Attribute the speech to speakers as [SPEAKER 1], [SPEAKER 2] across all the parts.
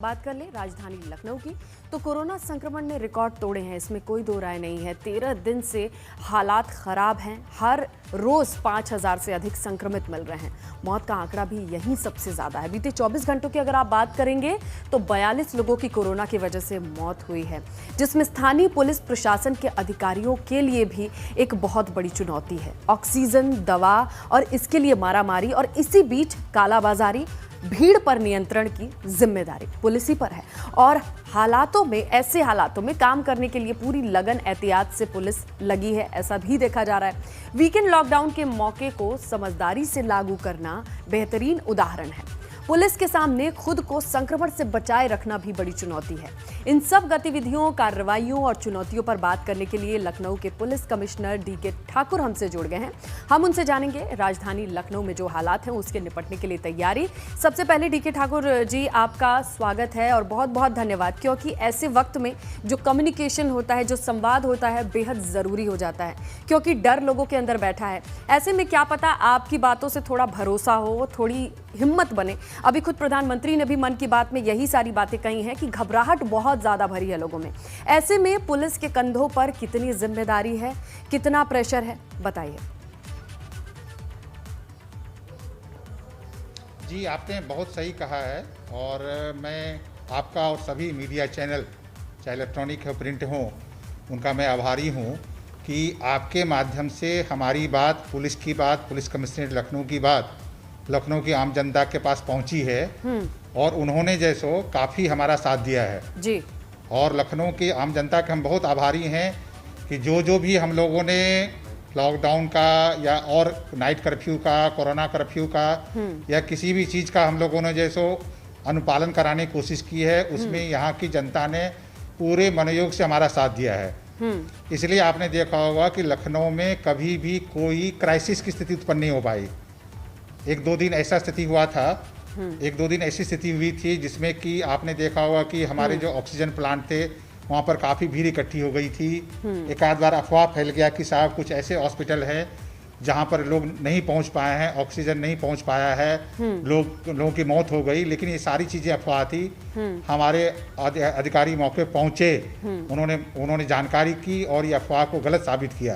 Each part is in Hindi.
[SPEAKER 1] बात कर ले राजधानी लखनऊ की तो कोरोना संक्रमण ने रिकॉर्ड तोड़े हैं, इसमें कोई दो राय नहीं है। 13 दिन से हालात खराब हैं। हर रोज 5000 से अधिक संक्रमित मिल रहे हैं। मौत का आंकड़ा भी यहीं सबसे ज्यादा है। बीते 24 घंटों की अगर आप बात करेंगे तो 42 लोगों की कोरोना की वजह से मौत हुई है, जिसमें स्थानीय पुलिस प्रशासन के अधिकारियों के लिए भी एक बहुत बड़ी चुनौती है। ऑक्सीजन, दवा और इसके लिए मारामारी और इसी बीच कालाबाजारी, भीड़ पर नियंत्रण की जिम्मेदारी पुलिस ही पर है। और ऐसे हालातों में काम करने के लिए पूरी लगन एहतियात से पुलिस लगी है, ऐसा भी देखा जा रहा है। वीकेंड लॉकडाउन के मौके को समझदारी से लागू करना बेहतरीन उदाहरण है। पुलिस के सामने खुद को संक्रमण से बचाए रखना भी बड़ी चुनौती है। इन सब गतिविधियों, कार्रवाइयों और चुनौतियों पर बात करने के लिए लखनऊ के पुलिस कमिश्नर डीके ठाकुर हमसे जुड़ गए हैं। हम उनसे जानेंगे राजधानी लखनऊ में जो हालात हैं उसके निपटने के लिए तैयारी। सबसे पहले डीके ठाकुर जी, आपका स्वागत है और बहुत बहुत धन्यवाद, क्योंकि ऐसे वक्त में जो कम्युनिकेशन होता है, जो संवाद होता है, बेहद जरूरी हो जाता है, क्योंकि डर लोगों के अंदर बैठा है। ऐसे में क्या पता आपकी बातों से थोड़ा भरोसा हो, थोड़ी हिम्मत बने। अभी खुद प्रधानमंत्री ने भी मन की बात में यही सारी बातें कही हैं कि घबराहट बहुत ज्यादा भरी है लोगों में। ऐसे में पुलिस के कंधों पर कितनी जिम्मेदारी है, कितना प्रेशर है, बताइए।
[SPEAKER 2] जी, आपने बहुत सही कहा है और मैं आपका और सभी मीडिया चैनल, चाहे इलेक्ट्रॉनिक हो, प्रिंट हो, उनका मैं आभारी हूँ कि आपके माध्यम से हमारी बात, पुलिस की बात, पुलिस कमिश्नरेट लखनऊ की बात लखनऊ की आम जनता के पास पहुंची है और उन्होंने जैसो काफ़ी हमारा साथ दिया है
[SPEAKER 1] जी।
[SPEAKER 2] और लखनऊ की आम जनता के हम बहुत आभारी हैं कि जो भी हम लोगों ने लॉकडाउन का या और नाइट कर्फ्यू का, कोरोना कर्फ्यू का या किसी भी चीज़ का हम लोगों ने जैसो अनुपालन कराने की कोशिश की है, उसमें यहाँ की जनता ने पूरे मनोयोग से हमारा साथ दिया है। इसलिए आपने देखा होगा कि लखनऊ में कभी भी कोई क्राइसिस की स्थिति उत्पन्न नहीं हो पाई। एक दो दिन ऐसा स्थिति हुआ था, एक दो दिन ऐसी स्थिति हुई थी जिसमें कि आपने देखा होगा कि हमारे जो ऑक्सीजन प्लांट थे वहाँ पर काफ़ी भीड़ इकट्ठी हो गई थी। एक आध बार अफवाह फैल गया कि साहब कुछ ऐसे हॉस्पिटल हैं जहाँ पर लोग नहीं पहुँच पाए हैं, ऑक्सीजन नहीं पहुँच पाया है, लोगों की मौत हो गई। लेकिन ये सारी चीज़ें अफवाह थी। हमारे अधिकारी मौके पहुँचे, उन्होंने जानकारी की और ये अफवाह को गलत साबित किया।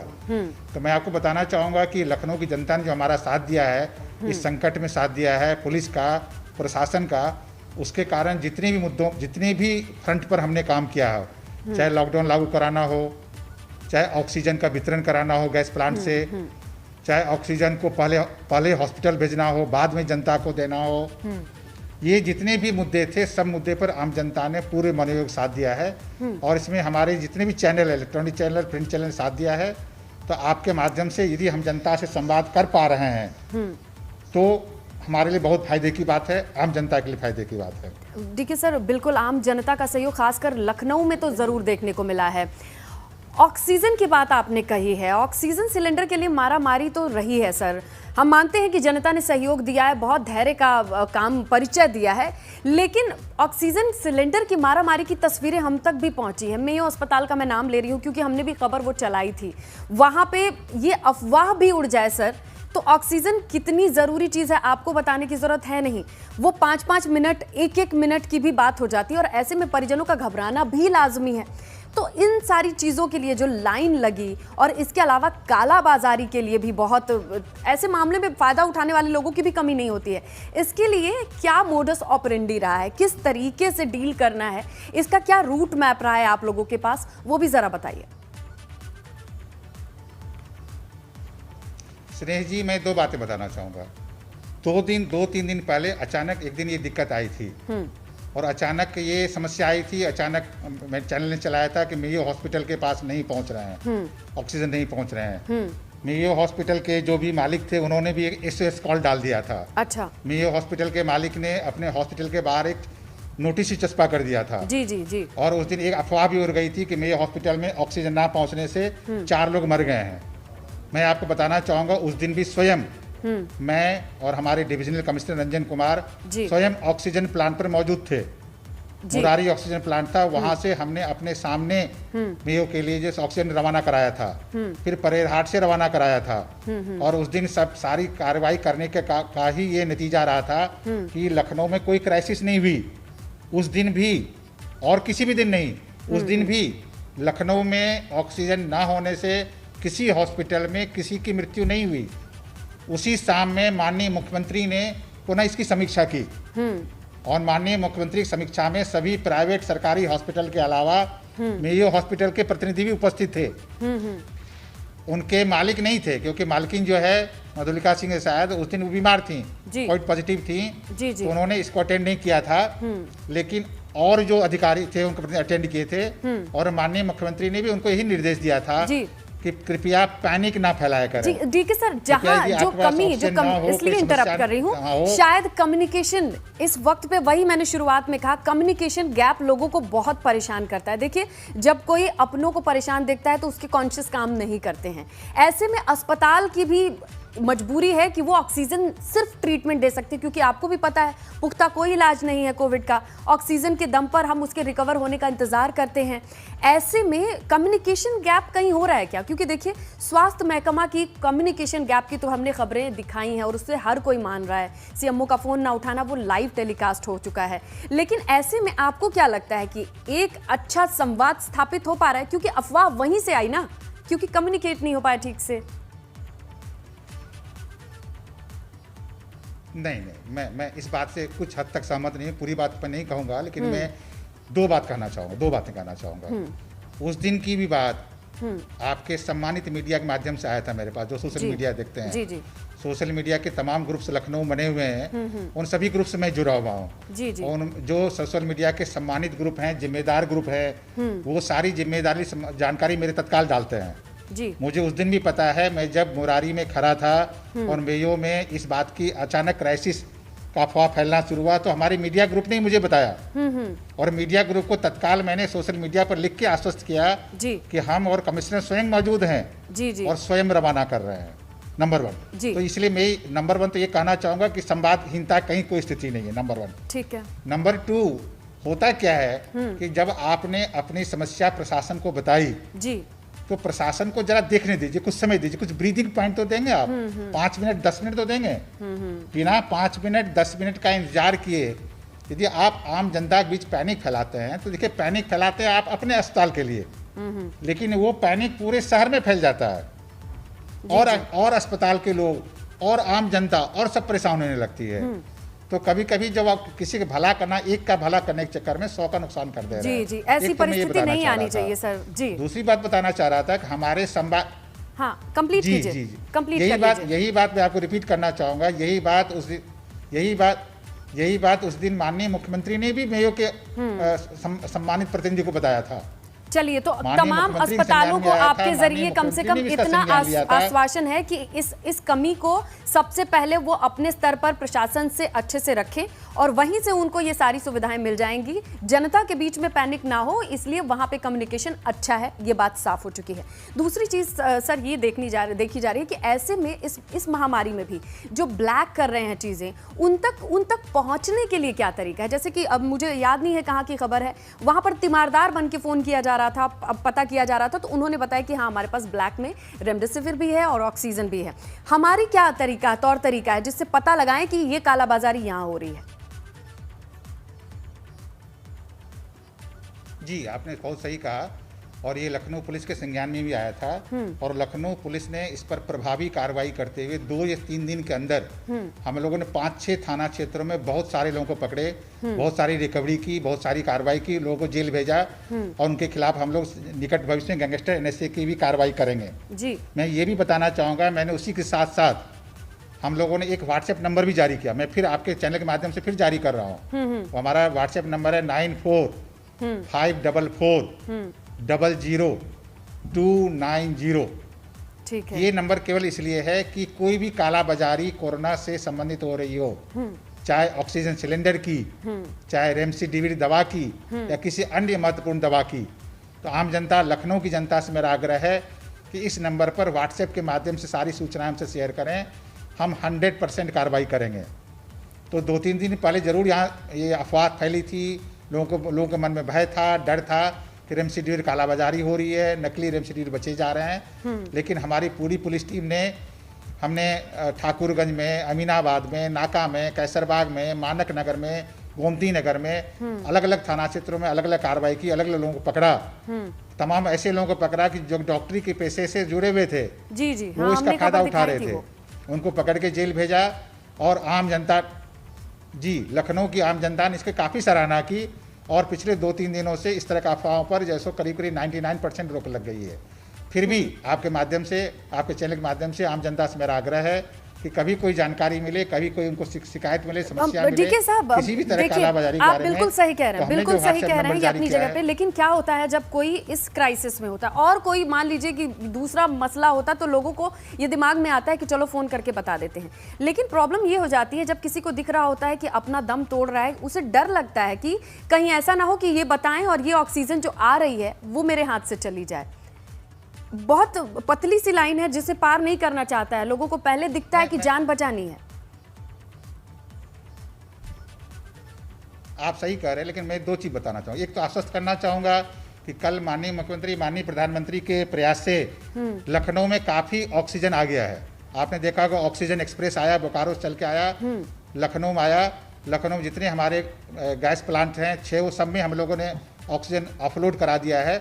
[SPEAKER 2] तो मैं आपको बताना चाहूँगा कि लखनऊ की जनता ने जो हमारा साथ दिया है, इस संकट में साथ दिया है, पुलिस का, प्रशासन का, उसके कारण जितने भी फ्रंट पर हमने काम किया है, चाहे लॉकडाउन लागू कराना हो, चाहे ऑक्सीजन का वितरण कराना हो गैस प्लांट से, चाहे ऑक्सीजन को पहले हॉस्पिटल भेजना हो, बाद में जनता को देना हो, ये जितने भी मुद्दे थे, सब मुद्दे पर आम जनता ने पूरे मनोयोग साथ दिया है। और इसमें हमारे जितने भी channel, electronic channel, print channel साथ दिया है। तो आपके माध्यम से यदि हम जनता से संवाद कर पा रहे हैं तो हमारे लिए बहुत फायदे की बात है, आम जनता के लिए फायदे की बात है।
[SPEAKER 1] देखिए सर, बिल्कुल आम जनता का सहयोग खासकर लखनऊ में तो जरूर देखने को मिला है। ऑक्सीजन की बात आपने कही है, ऑक्सीजन सिलेंडर के लिए मारामारी तो रही है सर। हम मानते हैं कि जनता ने सहयोग दिया है, बहुत धैर्य का काम परिचय दिया है, लेकिन ऑक्सीजन सिलेंडर की मारामारी की तस्वीरें हम तक भी पहुंची है। मेयो अस्पताल का मैं नाम ले रही हूं क्योंकि हमने भी खबर वो चलाई थी। वहां पे ये अफवाह भी उड़ जाए सर, तो ऑक्सीजन कितनी जरूरी चीज है आपको बताने की जरूरत है नहीं। वो 5-5 मिनट, 1-1 मिनट की भी बात हो जाती है और ऐसे में परिजनों का घबराना भी लाजमी है। तो इन सारी चीजों के लिए जो लाइन लगी और इसके अलावा कालाबाजारी के लिए भी बहुत, ऐसे मामले में फायदा उठाने वाले लोगों की भी कमी नहीं होती है। इसके लिए क्या मोडस ऑपरेंडी रहा है, किस तरीके से डील करना है, इसका क्या रूट मैप रहा है आप लोगों के पास, वो भी जरा बताइए।
[SPEAKER 2] स्नेह जी, मैं दो बातें बताना चाहूँगा। 2-3 दिन पहले अचानक एक दिन ये दिक्कत आई थी और अचानक ये समस्या आई थी। अचानक मैं चैनल ने चलाया था कि मेयो हॉस्पिटल के पास नहीं पहुंच रहे हैं, ऑक्सीजन नहीं पहुंच रहे हैं। मेयो हॉस्पिटल के जो भी मालिक थे उन्होंने भी एक SOS कॉल डाल दिया था।
[SPEAKER 1] अच्छा।
[SPEAKER 2] मेयो हॉस्पिटल के मालिक ने अपने हॉस्पिटल के बाहर एक नोटिस ही चस्पा कर दिया था।
[SPEAKER 1] जी जी जी।
[SPEAKER 2] और उस दिन एक अफवाह भी उड़ गई थी कि मेयो हॉस्पिटल में ऑक्सीजन ना पहुँचने से 4 लोग मर गए हैं। मैं आपको बताना चाहूँगा, उस दिन भी स्वयं मैं और हमारे डिविजनल कमिश्नर रंजन कुमार स्वयं ऑक्सीजन प्लांट पर मौजूद थे। मुरारी ऑक्सीजन प्लांट था, वहां से हमने अपने सामने मेयो के लिए जो ऑक्सीजन रवाना कराया था, फिर परेर हाट से रवाना कराया था। और उस दिन सब सारी कार्रवाई करने के का ही ये नतीजा रहा था कि लखनऊ में कोई क्राइसिस नहीं हुई। उस दिन भी, और किसी भी दिन नहीं, उस दिन भी लखनऊ में ऑक्सीजन ना होने से किसी हॉस्पिटल में किसी की मृत्यु नहीं हुई। उसी शाम में माननीय मुख्यमंत्री ने पुनः इसकी समीक्षा की और माननीय मुख्यमंत्री की समीक्षा में सभी प्राइवेट सरकारी हॉस्पिटल के अलावा मेयो हॉस्पिटल के प्रतिनिधि भी उपस्थित थे। उनके मालिक नहीं थे क्योंकि मालकिन जो है मधुलिका सिंह शायद उस दिन वो बीमार थी, कोविड पॉजिटिव थी, तो उन्होंने इसको अटेंड नहीं किया था। लेकिन और जो अधिकारी थे उनको अटेंड किए थे और माननीय मुख्यमंत्री ने भी उनको यही निर्देश दिया था कि कृपया पैनिक ना फैलाया करें।
[SPEAKER 1] ठीक है सर, जहाँ जो कमी इसलिए इंटरप्ट कर रही हूँ, शायद कम्युनिकेशन इस वक्त पे, वही मैंने शुरुआत में कहा, कम्युनिकेशन गैप लोगों को बहुत परेशान करता है। देखिए, जब कोई अपनों को परेशान देखता है तो उसके कॉन्शियस काम नहीं करते हैं। ऐसे में अस्पताल की भी मजबूरी है कि वो ऑक्सीजन सिर्फ ट्रीटमेंट दे सकते हैं, क्योंकि आपको भी पता है पुख्ता कोई इलाज नहीं है कोविड का। ऑक्सीजन के दम पर हम उसके रिकवर होने का इंतजार करते हैं। ऐसे में कम्युनिकेशन गैप कहीं हो रहा है क्या? क्योंकि देखिए, स्वास्थ्य महकमा की कम्युनिकेशन गैप की तो हमने खबरें दिखाई हैं और उससे हर कोई मान रहा है। सीएमओ का फोन ना उठाना वो लाइव टेलीकास्ट हो चुका है। लेकिन ऐसे में आपको क्या लगता है कि एक अच्छा संवाद स्थापित हो पा रहा है? क्योंकि अफवाह वहीं से आई ना, क्योंकि कम्युनिकेट नहीं हो पाया ठीक से।
[SPEAKER 2] नहीं, मैं इस बात से कुछ हद तक सहमत नहीं हूँ, पूरी बात पर नहीं कहूँगा, लेकिन मैं दो बातें कहना चाहूँगा। उस दिन की भी बात आपके सम्मानित मीडिया के माध्यम से आया था मेरे पास, जो सोशल मीडिया देखते हैं। सोशल मीडिया के तमाम ग्रुप्स लखनऊ बने हुए हैं, उन सभी ग्रुप से मैं जुड़ा हुआ हूँ। और जो सोशल मीडिया के सम्मानित ग्रुप हैं, जिम्मेदार ग्रुप है, वो सारी जिम्मेदारी जानकारी मेरे तत्काल डालते हैं। मुझे उस दिन भी पता है, मैं जब मुरारी में खड़ा था और मेयो में इस बात की अचानक क्राइसिस का अफवाह फैलना शुरू हुआ, तो हमारे मीडिया ग्रुप ने मुझे बताया और मीडिया ग्रुप को तत्काल मैंने सोशल मीडिया पर लिख के आश्वस्त किया कि हम और कमिश्नर स्वयं मौजूद हैं और स्वयं रवाना कर रहे हैं। नंबर 1। तो इसलिए मैं नंबर 1 तो ये कहना चाहूंगा कि संवादहीनता कहीं कोई स्थिति नहीं है। नंबर 1।
[SPEAKER 1] ठीक है।
[SPEAKER 2] नंबर 2, होता क्या है कि जब आपने अपनी समस्या प्रशासन को बताई तो प्रशासन को जरा देखने दीजिए, कुछ समय दीजिए, कुछ ब्रीदिंग पॉइंट तो देंगे आप। 5 मिनट 10 मिनट तो देंगे। बिना 5 मिनट 10 मिनट का इंतजार किए यदि आप आम जनता के बीच पैनिक फैलाते हैं, तो देखिए, पैनिक फैलाते हैं आप अपने अस्पताल के लिए, लेकिन वो पैनिक पूरे शहर में फैल जाता है और अस्पताल के लोग और आम जनता और सब परेशान होने लगती है। तो कभी कभी जब आप किसी का भला करना, एक का भला करने के चक्कर में 100 का नुकसान कर दे रहे हैं।
[SPEAKER 1] ऐसी परिस्थिति नहीं आनी चाहिए सर।
[SPEAKER 2] दूसरी बात बताना चाह रहा था कि हमारे संवाद,
[SPEAKER 1] कंप्लीट कीजिए।
[SPEAKER 2] यही बात मैं आपको रिपीट करना चाहूंगा। यही बात उस दिन माननीय मुख्यमंत्री ने भी मेयो के सम्मानित प्रतिनिधि को बताया था।
[SPEAKER 1] चलिए, तो तमाम अस्पतालों को आपके जरिए कम से कम इतना आश्वासन है कि इस कमी को सबसे पहले वो अपने स्तर पर प्रशासन से अच्छे से रखें और वहीं से उनको ये सारी सुविधाएं मिल जाएंगी। जनता के बीच में पैनिक ना हो, इसलिए वहां पे कम्युनिकेशन अच्छा है, ये बात साफ हो चुकी है। दूसरी चीज सर ये देखी जा रही है कि ऐसे में इस महामारी में भी जो ब्लैक कर रहे हैं चीजें, उन तक पहुंचने के लिए क्या तरीका है? जैसे कि अब मुझे याद नहीं है कहाँ की खबर है, वहां पर तीमारदार बन के फोन किया जा रहा था, पता किया जा रहा था, तो उन्होंने बताया कि हाँ, हमारे पास ब्लैक में रेमडेसिविर भी है और ऑक्सीजन भी है। हमारी क्या तौर तरीका है जिससे पता लगाएं कि ये कालाबाजारी यहाँ हो रही है?
[SPEAKER 2] जी, आपने बहुत सही कहा और ये लखनऊ पुलिस के संज्ञान में भी आया था और लखनऊ पुलिस ने इस पर प्रभावी कार्रवाई करते हुए 2 या 3 दिन के अंदर हम लोगों ने 5-6 थाना क्षेत्रों में बहुत सारे लोगों को पकड़े, बहुत सारी रिकवरी की, बहुत सारी कार्रवाई की, लोगों को जेल भेजा और उनके खिलाफ हम लोग निकट भविष्य में गैंगस्टर NSA की भी कार्रवाई करेंगे। मैं ये भी बताना चाहूँगा, मैंने उसी के साथ साथ हम लोगों ने एक व्हाट्सएप नंबर भी जारी किया, मैं फिर आपके चैनल के माध्यम से फिर जारी कर रहा हूँ। हमारा व्हाट्सएप नंबर है 9454000290।
[SPEAKER 1] ठीक है।
[SPEAKER 2] ये नंबर केवल इसलिए है कि कोई भी कालाबाजारी कोरोना से संबंधित हो रही हो, चाहे ऑक्सीजन सिलेंडर की, चाहे रेमडेसिविर दवा की या किसी अन्य महत्वपूर्ण दवा की, तो आम जनता, लखनऊ की जनता से मेरा आग्रह है कि इस नंबर पर व्हाट्सएप के माध्यम से सारी सूचनाएं हमसे शेयर करें, हम 100% कार्रवाई करेंगे। तो 2-3 दिन पहले ज़रूर यहाँ ये अफवाह फैली थी, लोगों के मन में भय था, डर था कि रेमडेसिविर कालाबाजारी हो रही है, नकली रेमडेसिविर बचे जा रहे हैं। लेकिन हमारी पूरी पुलिस टीम ने, हमने ठाकुरगंज में, अमीनाबाद में, नाका में, कैसरबाग में, मानक नगर में, गोमती नगर में अलग अलग थाना क्षेत्रों में अलग अलग कार्रवाई की, अलग अलग लोगों को पकड़ा, तमाम ऐसे लोगों को पकड़ा कि जो डॉक्टरी के पेशे से जुड़े हुए थे,
[SPEAKER 1] जी जी,
[SPEAKER 2] वो इसका फायदा उठा रहे थे, उनको पकड़ के जेल भेजा। और आम जनता, जी, लखनऊ की आम जनता ने इसकी काफ़ी सराहना की और पिछले 2-3 दिनों से इस तरह का अफवाहों पर जैसो करीब करीब 99% रोक लग गई है। फिर भी आपके माध्यम से, आपके चैनल के माध्यम से आम जनता से मेरा आग्रह है कि कभी कोई जानकारी मिले, कभी कोई उनको शिकायत मिले, समस्या मिले, किसी भी तरह कालाबाजारी के बारे में,
[SPEAKER 1] आप बिल्कुल सही कह रहे हैं, बिल्कुल सही कह रहे हैं अपनी जगह पे। लेकिन क्या होता है जब कोई इस क्राइसिस में होता है और कोई मान लीजिए कि दूसरा मसला होता, तो लोगों को ये दिमाग में आता है कि चलो फोन करके बता देते हैं। लेकिन प्रॉब्लम ये हो जाती है जब किसी को दिख रहा होता है कि अपना दम तोड़ रहा है, उसे डर लगता है कि कहीं ऐसा ना हो कि ये बताएं और ये ऑक्सीजन जो आ रही है वो मेरे हाथ से चली जाए। बहुत पतली सी लाइन है जिसे पार नहीं करना चाहता है, लोगों को पहले दिखता है कि जान बचानी है।
[SPEAKER 2] आप सही कह रहे हैं, लेकिन मैं 2 चीज बताना चाहूँगा। एक तो आश्वस्त करना चाहूँगा कि कल माननीय मुख्यमंत्री, माननीय प्रधानमंत्री के प्रयास से लखनऊ में काफ़ी ऑक्सीजन आ गया है। आपने देखा होगा ऑक्सीजन एक्सप्रेस आया, बोकारो से चल के आया, लखनऊ में आया। लखनऊ में जितने हमारे गैस प्लांट हैं 6, वो सब में हम लोगों ने ऑक्सीजन ऑफलोड करा दिया है।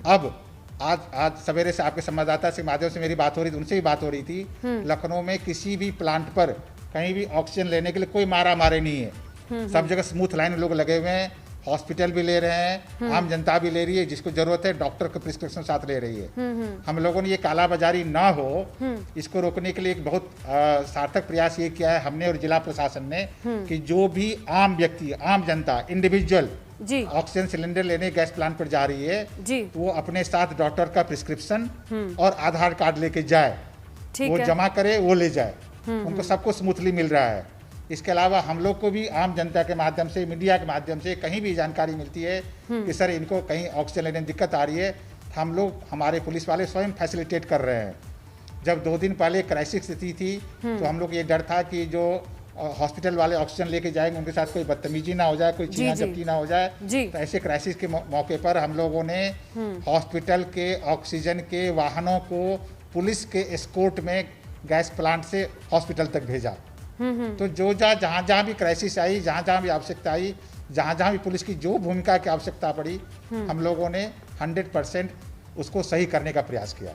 [SPEAKER 2] अब आज सवेरे से आपके संवाददाता के माध्यम से मेरी बात हो रही थी, उनसे भी बात हो रही थी, लखनऊ में किसी भी प्लांट पर कहीं भी ऑक्सीजन लेने के लिए कोई मारा मारे नहीं है। सब जगह स्मूथ लाइन लोग लगे हुए हैं, हॉस्पिटल भी ले रहे हैं, आम जनता भी ले रही है, जिसको जरूरत है डॉक्टर को प्रिस्क्रिप्शन साथ ले रही है। हम लोगों ने ये कालाबाजारी ना हो, इसको रोकने के लिए एक बहुत सार्थक प्रयास ये किया है हमने और जिला प्रशासन ने कि जो भी आम व्यक्ति, आम जनता, इंडिविजुअल ऑक्सीजन सिलेंडर लेने गैस प्लांट पर जा रही है, वो अपने साथ डॉक्टर का प्रिस्क्रिप्शन और आधार कार्ड लेके जाए, वो जमा करे, वो ले जाए। उनको सबको स्मूथली मिल रहा है। इसके अलावा हम लोग को भी आम जनता के माध्यम से, मीडिया के माध्यम से कहीं भी जानकारी मिलती है कि सर इनको कहीं ऑक्सीजन लेने में दिक्कत आ रही है, हम लोग, हमारे पुलिस वाले स्वयं फैसिलिटेट कर रहे हैं। जब 2 दिन पहले क्राइसिस स्थिति थी तो हम लोग ये डर था कि जो हॉस्पिटल वाले ऑक्सीजन लेके जाएंगे उनके साथ कोई बदतमीजी ना हो जाए, कोई छीना झपटी ना हो जाए। तो ऐसे क्राइसिस के मौके पर हम लोगों ने हॉस्पिटल के ऑक्सीजन के वाहनों को पुलिस के एस्कॉर्ट में गैस प्लांट से हॉस्पिटल तक भेजा। तो जहाँ जहाँ भी क्राइसिस आई, जहाँ जहाँ भी आवश्यकता आई, जहाँ जहाँ भी पुलिस की जो भूमिका की आवश्यकता पड़ी, हम लोगों ने 100% उसको सही करने का प्रयास किया।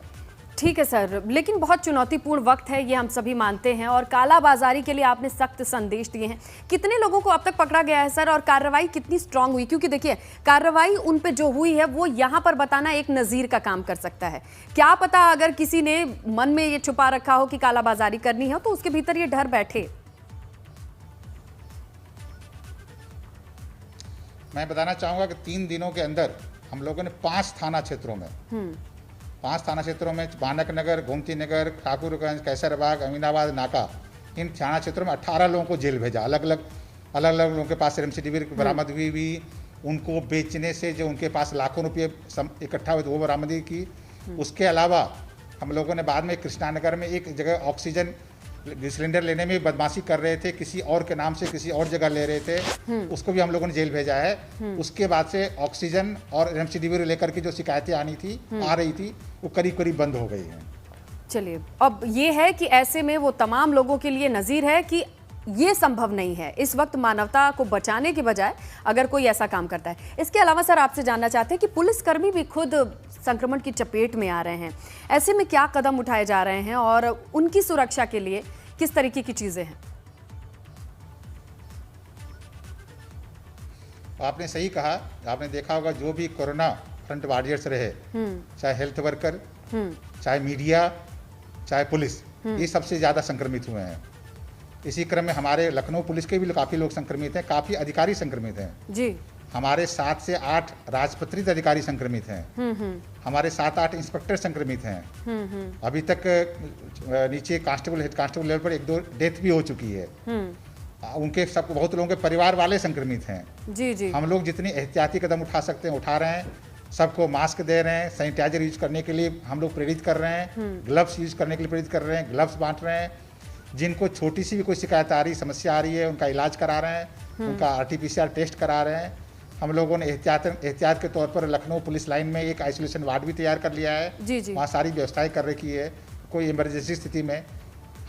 [SPEAKER 1] ठीक है सर, लेकिन बहुत चुनौतीपूर्ण वक्त है, ये हम सभी मानते हैं, और कालाबाजारी के लिए आपने सख्त संदेश दिए हैं। कितने लोगों को अब तक पकड़ा गया है सर, और कार्रवाई कितनी स्ट्रांग हुई? क्योंकि देखिए, कार्रवाई उन पे जो हुई है वो यहाँ पर बताना एक नज़ीर का काम कर सकता है। क्या पता अगर किसी ने मन में ये छुपा रखा हो कि कालाबाजारी करनी है, तो उसके भीतर ये डर बैठे।
[SPEAKER 2] मैं बताना चाहूँगा कि 3 दिनों के अंदर हम लोगों ने 5 थाना क्षेत्रों में, 5 थाना क्षेत्रों में, मानक नगर, गोमती नगर, ठाकुरगंज, कैसरबाग, अमीनाबाद, नाका, इन थाना क्षेत्रों में 18 लोगों को जेल भेजा। अलग अलग लोगों के पास रेमडेसिविर बरामद हुई भी, उनको बेचने से जो उनके पास लाखों रुपये इकट्ठा हुए वो बरामदी की। उसके अलावा हम लोगों ने बाद में कृष्णानगर में एक जगह ऑक्सीजन सिलेंडर लेने में बदमाशी कर रहे थे, किसी और के नाम से किसी और जगह ले रहे थे, उसको भी हम लोगों ने जेल भेजा है। उसके बाद से ऑक्सीजन और रेमडेसिविर लेकर के जो शिकायतें आ रही थी वो करीब करीब बंद हो गई हैं।
[SPEAKER 1] चलिए, अब ये है कि ऐसे में वो तमाम लोगों के लिए नज़ीर है कि ये संभव नहीं है इस वक्त मानवता को बचाने के बजाय अगर कोई ऐसा काम करता है। इसके अलावा सर आपसे जानना चाहते हैं कि पुलिसकर्मी भी खुद संक्रमण की चपेट में आ रहे हैं, ऐसे में क्या कदम उठाए जा रहे हैं और उनकी सुरक्षा के लिए किस तरीके की चीजें हैं?
[SPEAKER 2] आपने सही कहा, आपने देखा होगा जो भी कोरोना फ्रंट वॉरियर्स रहे, चाहे हेल्थ वर्कर, चाहे मीडिया, चाहे पुलिस, ये सबसे ज़्यादा संक्रमित हुए हैं। इसी क्रम में हमारे लखनऊ पुलिस के भी काफ़ी लोग संक्रमित हैं, काफ़ी अधिकारी संक्रमित हैं जी। हमारे 7 से 8 राजपत्रित अधिकारी संक्रमित हैं, हमारे 7-8 इंस्पेक्टर संक्रमित हैं। अभी तक नीचे कांस्टेबल, हेड कांस्टेबल लेवल पर 1-2 डेथ भी हो चुकी है। उनके सब बहुत लोगों के परिवार वाले संक्रमित हैं जी जी। हम लोग जितनी एहतियाती कदम उठा सकते हैं उठा रहे हैं, सबको मास्क दे रहे हैं, सैनिटाइजर यूज करने के लिए हम लोग प्रेरित कर रहे हैं, ग्लव्स यूज करने के लिए प्रेरित कर रहे हैं, ग्लव्स बांट रहे हैं। जिनको छोटी सी भी कोई शिकायत आ रही, समस्या आ रही है, उनका इलाज करा रहे हैं, उनका RT-PCR टेस्ट करा रहे हैं। हम लोगों ने एहतियात के तौर पर लखनऊ पुलिस लाइन में एक आइसोलेशन वार्ड भी तैयार कर लिया है जी जी। वहाँ सारी व्यवस्थाएं कर रखी है। कोई इमरजेंसी स्थिति में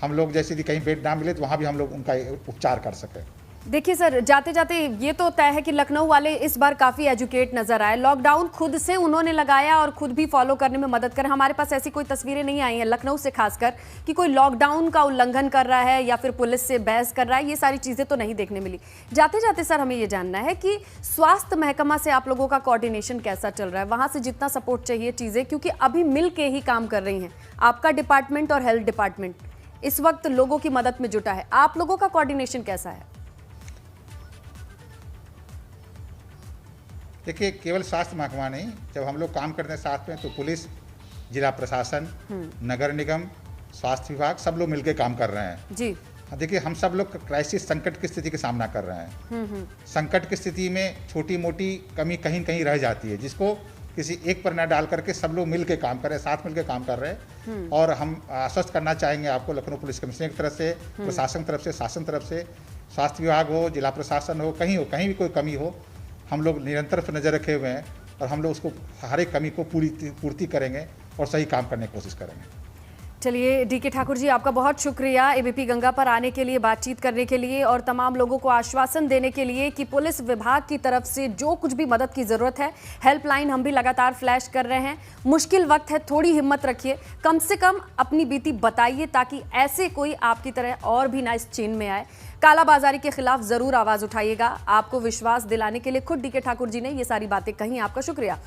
[SPEAKER 2] हम लोग जैसे कि कहीं बेड ना मिले तो वहाँ भी हम लोग उनका उपचार कर सकें।
[SPEAKER 1] देखिए सर, जाते जाते ये तो तय है कि लखनऊ वाले इस बार काफ़ी एजुकेट नज़र आए। लॉकडाउन खुद से उन्होंने लगाया और खुद भी फॉलो करने में मदद कर। हमारे पास ऐसी कोई तस्वीरें नहीं आई हैं लखनऊ से खासकर कि कोई लॉकडाउन का उल्लंघन कर रहा है या फिर पुलिस से बहस कर रहा है। ये सारी चीज़ें तो नहीं देखने मिली। जाते जाते सर हमें ये जानना है कि स्वास्थ्य महकमा से आप लोगों का कोऑर्डिनेशन कैसा चल रहा है, वहाँ से जितना सपोर्ट चाहिए चीज़ें, क्योंकि अभी मिल के ही काम कर रही हैं आपका डिपार्टमेंट और हेल्थ डिपार्टमेंट इस वक्त लोगों की मदद में जुटा है। आप लोगों का कोऑर्डिनेशन कैसा है?
[SPEAKER 2] देखिए, केवल स्वास्थ्य महकमा नहीं, जब हम लोग काम करते हैं साथ में तो पुलिस, जिला प्रशासन, नगर निगम, स्वास्थ्य विभाग सब लोग मिलकर काम कर रहे हैं
[SPEAKER 1] जी।
[SPEAKER 2] देखिए, हम सब लोग क्राइसिस संकट की स्थिति का सामना कर रहे हैं। संकट की स्थिति में छोटी मोटी कमी कहीं कहीं रह जाती है, जिसको किसी एक पर न डाल करके सब लोग मिल के काम कर रहे हैं, साथ मिल के काम कर रहे हैं। और हम आश्वस्त करना चाहेंगे आपको, लखनऊ पुलिस कमिश्नर की तरफ से, प्रशासन की तरफ से, शासन तरफ से, स्वास्थ्य विभाग हो, जिला प्रशासन हो, कहीं भी कोई कमी हो, हम लोग निरंतर पर नज़र रखे हुए हैं और हम लोग उसको हर एक कमी को पूर्ति करेंगे और सही काम करने की कोशिश करेंगे।
[SPEAKER 1] चलिए डीके ठाकुर जी, आपका बहुत शुक्रिया एबीपी गंगा पर आने के लिए, बातचीत करने के लिए और तमाम लोगों को आश्वासन देने के लिए कि पुलिस विभाग की तरफ से जो कुछ भी मदद की ज़रूरत है, हेल्पलाइन हम भी लगातार फ्लैश कर रहे हैं। मुश्किल वक्त है, थोड़ी हिम्मत रखिए, कम से कम अपनी बीती बताइए ताकि ऐसे कोई आपकी तरह और भी ना इस चेन में आए। कालाबाजारी के खिलाफ ज़रूर आवाज़ उठाइएगा। आपको विश्वास दिलाने के लिए खुद डीके ठाकुर जी ने ये सारी बातें कही। आपका शुक्रिया।